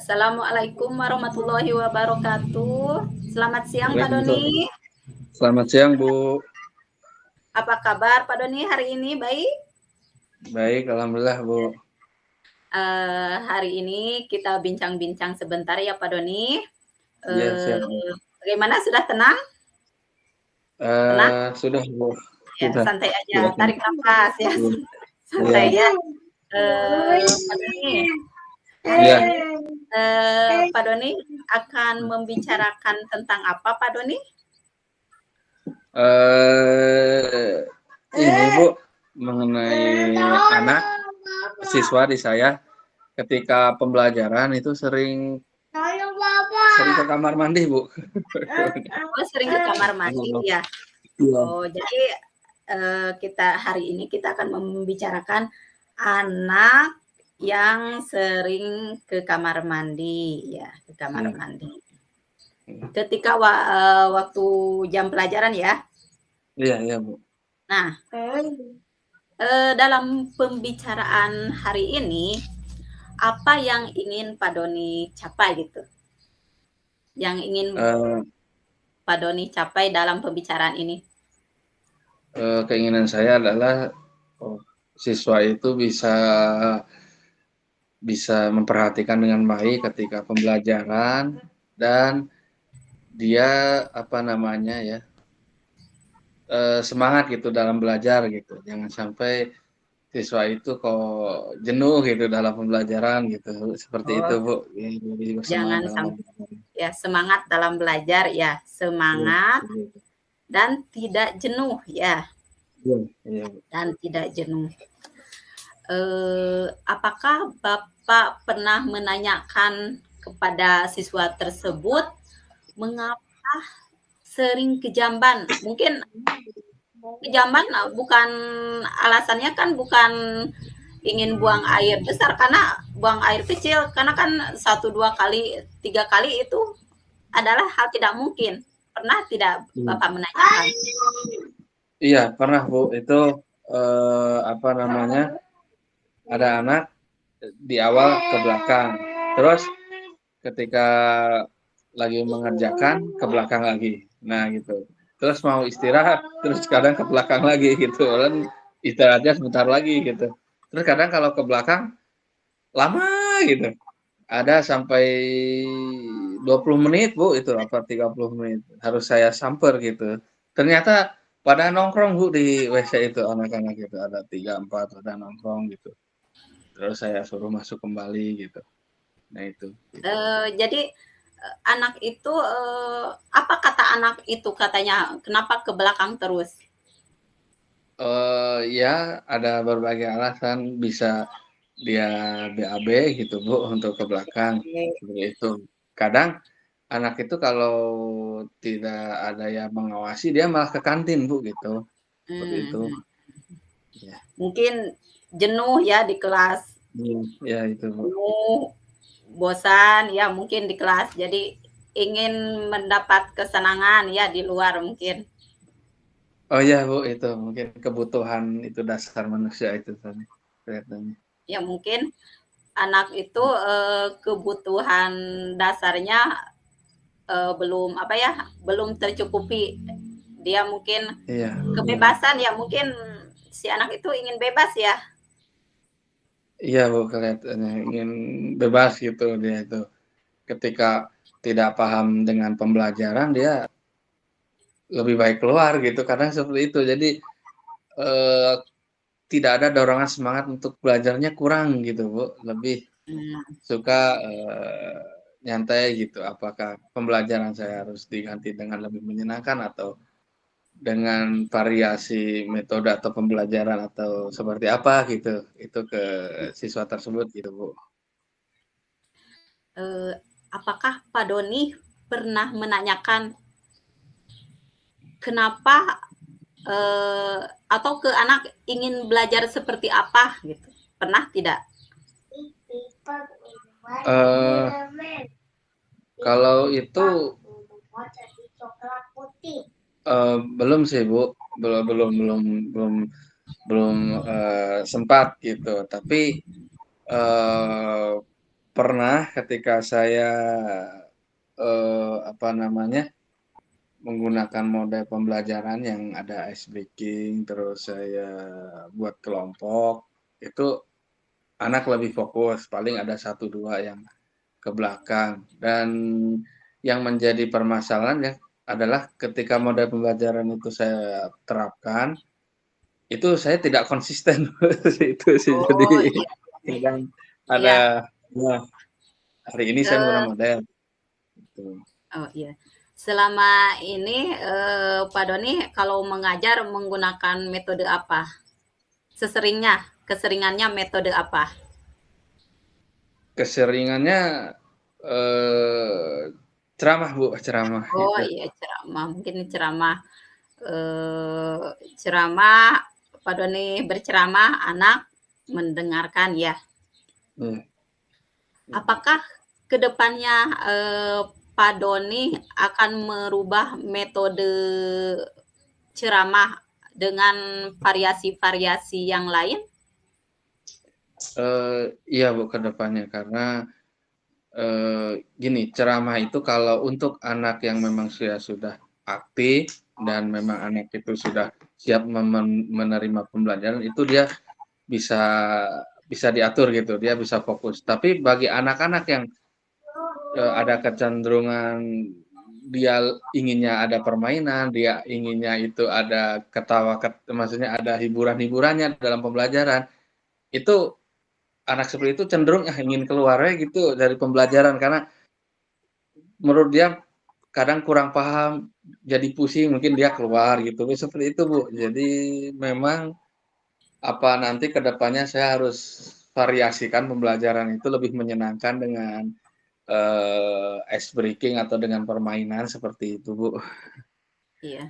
Assalamualaikum warahmatullahi wabarakatuh. Selamat siang Pak Doni. Selamat siang Bu. Apa kabar Pak Doni hari ini? Baik? Baik, alhamdulillah Bu. Hari ini kita bincang-bincang sebentar ya Pak Doni. Iya, siap. Bagaimana, sudah tenang? Tenang? Sudah Bu. Ya, Sudah. santai aja, Sudah. tarik nafas ya. Santai ya. Pak Doni. Iya. Pak Doni akan membicarakan tentang apa Pak Doni? Ini Bu, mengenai anak siswa di saya ketika pembelajaran itu sering ke kamar mandi Bu. Oh, sering ke kamar mandi ya. Oh, jadi kita hari ini kita akan membicarakan anak yang sering ke kamar mandi ya, ke kamar mandi. Ketika waktu jam pelajaran ya. Iya Bu. Nah, dalam pembicaraan hari ini, apa yang ingin Pak Doni capai gitu? Yang ingin Pak Doni capai dalam pembicaraan ini? Keinginan saya adalah siswa itu bisa memperhatikan dengan baik ketika pembelajaran dan dia semangat gitu dalam belajar gitu. Jangan sampai siswa itu kok jenuh gitu dalam pembelajaran gitu. Seperti itu Bu. Jangan sampai ya, semangat dalam belajar ya, semangat dan tidak jenuh ya. Dan tidak jenuh. Apakah Bapak pernah menanyakan kepada siswa tersebut mengapa sering kejamban? Mungkin kejamban bukan alasannya kan bukan ingin buang air besar, karena buang air kecil, karena kan 1, 2 kali, 3 kali itu adalah hal tidak mungkin. Pernah tidak Bapak menanyakan? Iya, pernah Bu. Itu ada anak di awal ke belakang. Terus ketika lagi mengerjakan ke belakang lagi. Nah, gitu. Terus mau istirahat, terus kadang ke belakang lagi gitu. Dan istirahatnya sebentar lagi gitu. Terus kadang kalau ke belakang lama gitu. Ada sampai 20 menit Bu, itu apa 30 menit. Harus saya samper gitu. Ternyata pada nongkrong Bu di WC itu, anak-anak itu ada 3, 4 pada nongkrong gitu. Terus saya suruh masuk kembali gitu. Nah itu. Jadi anak itu apa kata anak itu, katanya kenapa ke belakang terus? Ya ada berbagai alasan, bisa dia BAB gitu Bu untuk ke belakang seperti itu. Kadang anak itu kalau tidak ada yang mengawasi dia malah ke kantin Bu gitu. Seperti itu. Ya. Mungkin jenuh ya di kelas. Ya itu Bu. Jenuh, bosan ya mungkin di kelas. Jadi ingin mendapat kesenangan ya di luar mungkin. Oh iya Bu, itu mungkin kebutuhan itu dasar manusia itu kelihatannya. Ya mungkin anak itu kebutuhan dasarnya belum tercukupi. Dia mungkin kebebasan ya, mungkin si anak itu ingin bebas ya. Iya Bu, kelihatannya ingin bebas gitu dia itu. Ketika tidak paham dengan pembelajaran dia lebih baik keluar gitu, kadang seperti itu. Jadi tidak ada dorongan semangat untuk belajarnya kurang gitu Bu, lebih suka nyantai gitu. Apakah pembelajaran saya harus diganti dengan lebih menyenangkan atau dengan variasi metode atau pembelajaran atau seperti apa gitu, itu ke siswa tersebut gitu Bu. Apakah Pak Doni pernah menanyakan kenapa atau ke anak ingin belajar seperti apa gitu? Pernah tidak? Kalau itu belum sih Bu, belum sempat gitu. Tapi pernah ketika saya apa namanya menggunakan mode pembelajaran yang ada ice breaking, terus saya buat kelompok, itu anak lebih fokus, paling ada satu dua yang ke belakang. Dan yang menjadi permasalahan ya adalah ketika mode pembelajaran itu saya terapkan, itu saya tidak konsisten. Itu sih, jadi Oh iya, kadang iya. ada, wah, hari ini saya menggunakan Eh, model, gitu. oh iya. Selama ini Pak Doni kalau mengajar menggunakan metode apa? Keseringannya metode apa? Keseringannya ceramah Bu, ceramah Oh itu. iya ceramah, mungkin ceramah ceramah Pak Doni berceramah, anak mendengarkan ya. Hmm. Apakah kedepannya Pak Doni akan merubah metode ceramah dengan variasi-variasi yang lain? Iya Bu, ke depannya karena gini, ceramah itu kalau untuk anak yang memang sudah aktif dan memang anak itu sudah siap menerima pembelajaran, itu dia bisa bisa diatur gitu, dia bisa fokus. Tapi bagi anak-anak yang ada kecenderungan dia inginnya ada permainan, dia inginnya itu ada ketawa, maksudnya ada hiburan-hiburannya dalam pembelajaran, itu anak seperti itu cenderung ingin keluarnya gitu dari pembelajaran karena menurut dia kadang kurang paham, jadi pusing, mungkin dia keluar gitu, seperti itu Bu. Jadi memang apa nanti ke depannya saya harus variasikan pembelajaran itu lebih menyenangkan dengan ice breaking atau dengan permainan seperti itu Bu. Iya.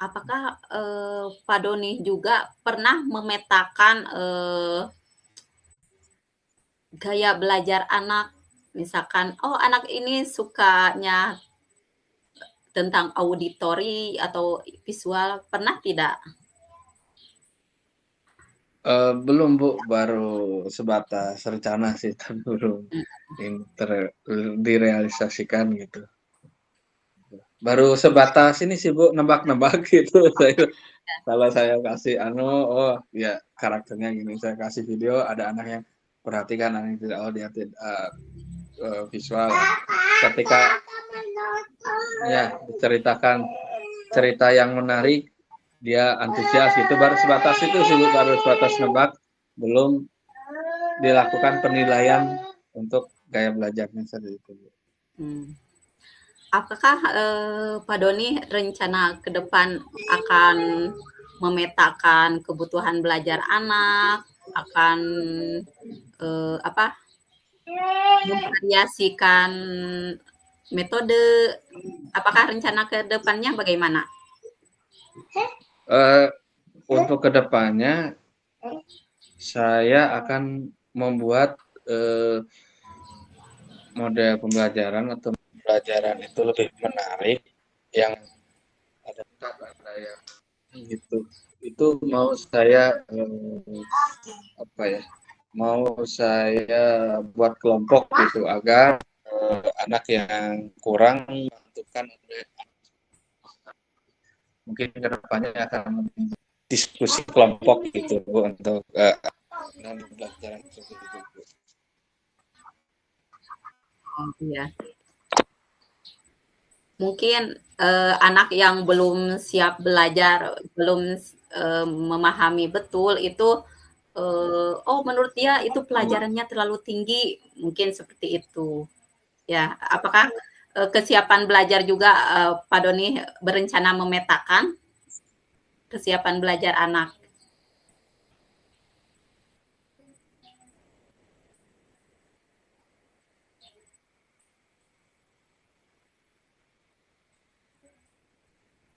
Apakah Pak Doni juga pernah memetakan gaya belajar anak? Misalkan, oh anak ini sukanya tentang auditori atau visual, pernah tidak? Belum Bu, baru sebatas rencana sih, tapi belum Hmm, ini direalisasikan gitu. Baru sebatas ini sih Bu, nebak-nebak gitu. Kalau saya kasih oh ya karakternya gini, saya kasih video, ada anak yang perhatikan, anak yang tidak, oh dia visual. Ketika ya diceritakan cerita yang menarik, dia antusias gitu, baru sebatas itu sih Bu, baru sebatas nebak, belum dilakukan penilaian untuk gaya belajarnya seperti itu Bu. hmm. Apakah Pak Doni rencana ke depan akan memetakan kebutuhan belajar anak, akan apa memvariasikan metode? Apakah rencana ke depannya bagaimana? Uh, untuk kedepannya saya akan membuat model pembelajaran atau pembelajaran itu lebih menarik, yang ada yang gitu. Itu mau saya apa ya? Mau saya buat kelompok gitu agar anak yang kurang menentukan, mungkin kedepannya akan diskusi kelompok gitu Bu, untuk pembelajaran seperti itu Bu. Oh, iya. Mungkin anak yang belum siap belajar, belum memahami betul itu, oh menurut dia itu pelajarannya terlalu tinggi, mungkin seperti itu. Ya, apakah kesiapan belajar juga Pak Doni berencana memetakan kesiapan belajar anak?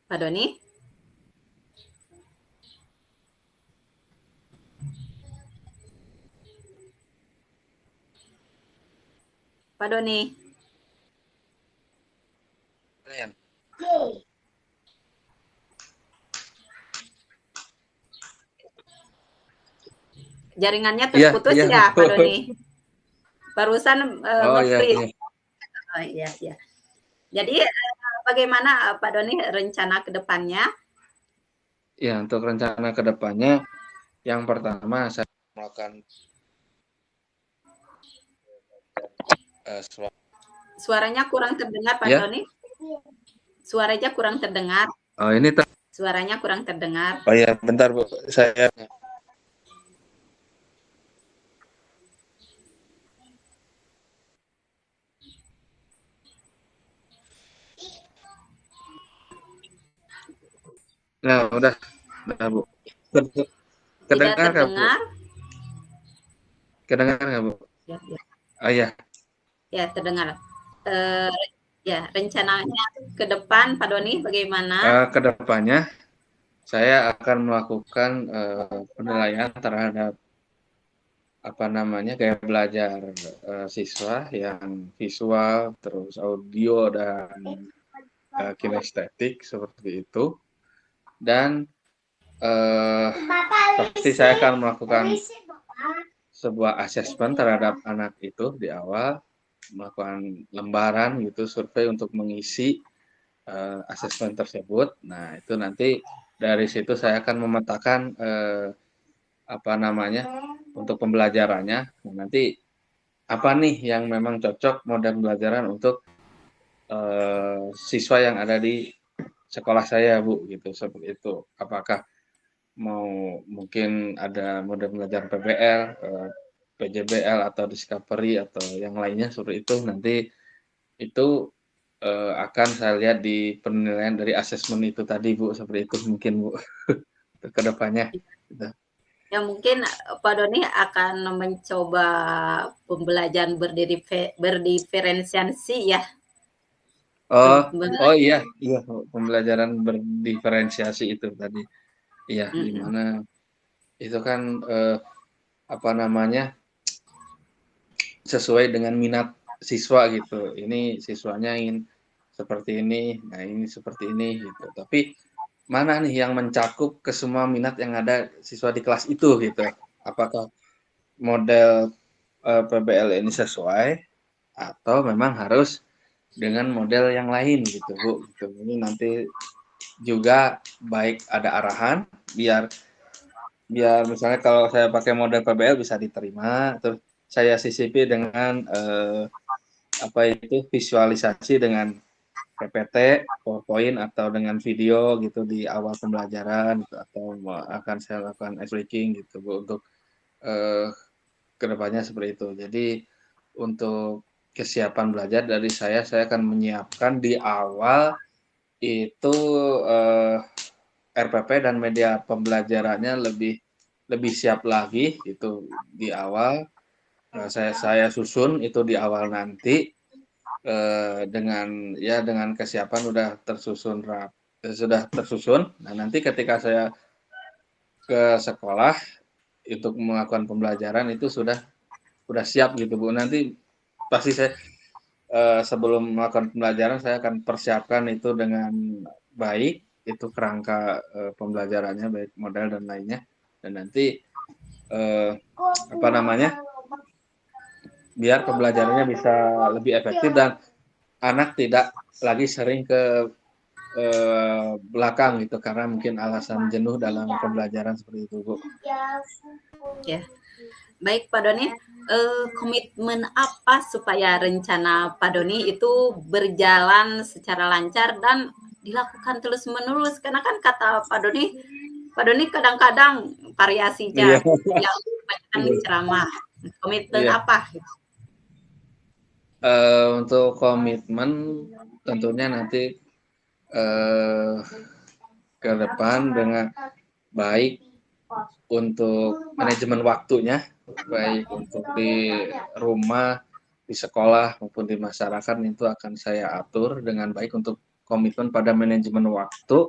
Pak Doni? Pak Doni? Jaringannya Iya, terputus iya ya, Bu. Pak Doni? barusan Oh iya, nge-freeze. iya. Oh iya, iya. Jadi bagaimana Pak Doni rencana ke depannya? Ya, untuk rencana ke depannya, yang pertama saya melakukan swab. Suaranya kurang terdengar Pak Ya, Doni. Suaranya kurang terdengar. oh ini Suaranya kurang terdengar. oh ya, bentar Bu, saya. Nah, udah Bu. Tidak Kedengar nggak Bu? terdengar. Kedengar nggak Bu? Ya, ya, Oh iya, ya terdengar. Eh, ya, rencananya ke depan Pak Doni bagaimana? ke depannya saya akan melakukan penilaian terhadap apa namanya gaya belajar siswa yang visual, terus audio dan kinestetik seperti itu. Dan pasti saya akan melakukan sebuah asesmen terhadap anak itu di awal, melakukan lembaran gitu, survei untuk mengisi asesmen tersebut. Nah, itu nanti dari situ saya akan memetakan apa namanya untuk pembelajarannya. Nah, nanti apa nih yang memang cocok model pembelajaran untuk siswa yang ada di sekolah saya, Bu, gitu, seperti itu. Apakah mau mungkin ada model pembelajaran PBL, PJBL atau Discovery atau yang lainnya seperti itu, nanti itu akan saya lihat di penilaian dari asesmen itu tadi, Bu, seperti itu mungkin, Bu, ke depannya. Gitu. Ya mungkin Pak Doni akan mencoba pembelajaran berdiferensiasi ya. Oh, oh iya, iya, pembelajaran berdiferensiasi itu tadi. Iya, di mana itu kan apa namanya sesuai dengan minat siswa gitu. Ini siswanya ingin seperti ini, nah ini seperti ini gitu. Tapi mana nih yang mencakup ke semua minat yang ada siswa di kelas itu gitu. Apakah model PBL ini sesuai atau memang harus dengan model yang lain gitu, Bu. Gitu. Ini nanti juga baik ada arahan biar biar misalnya kalau saya pakai model PBL bisa diterima, terus saya sisipi dengan apa itu visualisasi dengan PPT, PowerPoint atau dengan video gitu di awal pembelajaran gitu, atau akan saya lakukan explaining gitu Bu untuk eh, kedepannya seperti itu. Jadi untuk kesiapan belajar dari saya akan menyiapkan di awal itu RPP dan media pembelajarannya lebih lebih siap lagi itu di awal. Saya susun itu di awal nanti dengan ya dengan kesiapan sudah tersusun. Nah nanti ketika saya ke sekolah untuk melakukan pembelajaran itu sudah siap gitu Bu. Nanti pasti saya sebelum melakukan pembelajaran saya akan persiapkan itu dengan baik itu kerangka pembelajarannya baik model dan lainnya dan nanti apa namanya biar pembelajarannya bisa lebih efektif dan anak tidak lagi sering ke belakang gitu karena mungkin alasan jenuh dalam pembelajaran seperti itu Bu. Ya, baik Pak Doni. Komitmen apa supaya rencana Pak Doni itu berjalan secara lancar dan dilakukan terus-menerus? Karena kan kata Pak Doni kadang-kadang variasinya Iya, yang kebanyakan ceramah. Komitmen iya. apa? Untuk komitmen tentunya nanti eh, ke depan dengan baik untuk manajemen waktunya, baik untuk di rumah, di sekolah maupun di masyarakat itu akan saya atur dengan baik untuk komitmen pada manajemen waktu.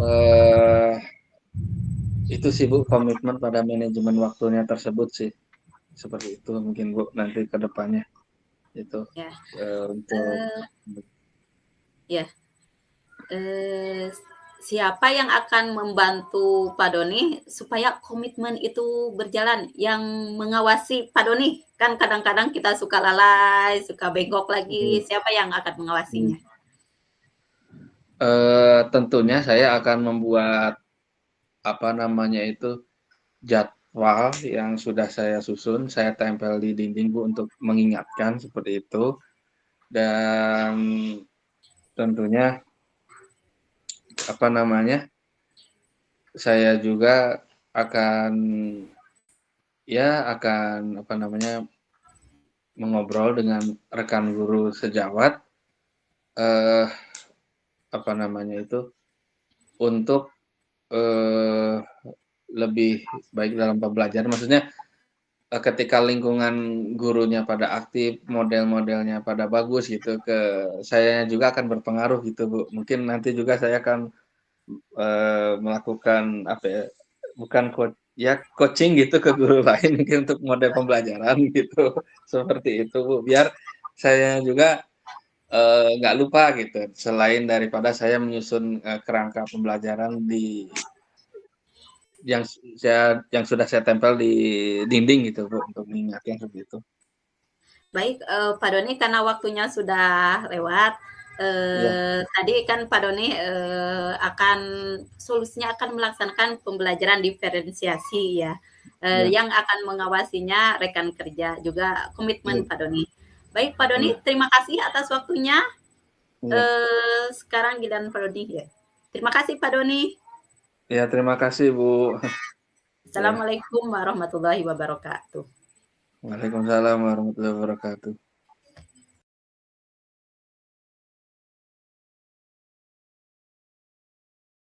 Eh, itu sih Bu komitmen pada manajemen waktunya tersebut sih seperti itu mungkin Bu nanti ke depannya itu Ya, untuk eh, ya. Eh, siapa yang akan membantu Pak Doni supaya komitmen itu berjalan? Yang mengawasi Pak Doni, kan kadang-kadang kita suka lalai, suka bengkok lagi. Siapa yang akan mengawasinya? Tentunya saya akan membuat apa namanya itu jadwal yang sudah saya susun, saya tempel di dinding Bu untuk mengingatkan seperti itu. Dan tentunya apa namanya, saya juga akan akan apa namanya, mengobrol dengan rekan guru sejawat, eh, apa namanya itu, untuk lebih baik dalam pembelajaran. Maksudnya ketika lingkungan gurunya pada aktif, model-modelnya pada bagus gitu, ke saya juga akan berpengaruh gitu Bu. Mungkin nanti juga saya akan melakukan apa ya, bukan coaching gitu ke guru lain mungkin untuk model pembelajaran gitu, seperti itu Bu. Biar saya juga nggak lupa gitu, selain daripada saya menyusun kerangka pembelajaran yang sudah saya tempel di dinding gitu Bu, untuk mengingatkan seperti itu. Baik, Pak Doni, karena waktunya sudah lewat, Iya, tadi kan Pak Doni akan solusinya akan melaksanakan pembelajaran diferensiasi ya, iya, yang akan mengawasinya rekan kerja juga iya, komitmen Pak Doni. Baik Pak Doni, iya, terima kasih atas waktunya. iya. Sekarang giliran Pak Doni ya. Terima kasih Pak Doni. Ya, terima kasih Bu. Ya, Assalamualaikum warahmatullahi wabarakatuh. waalaikumsalam warahmatullahi wabarakatuh.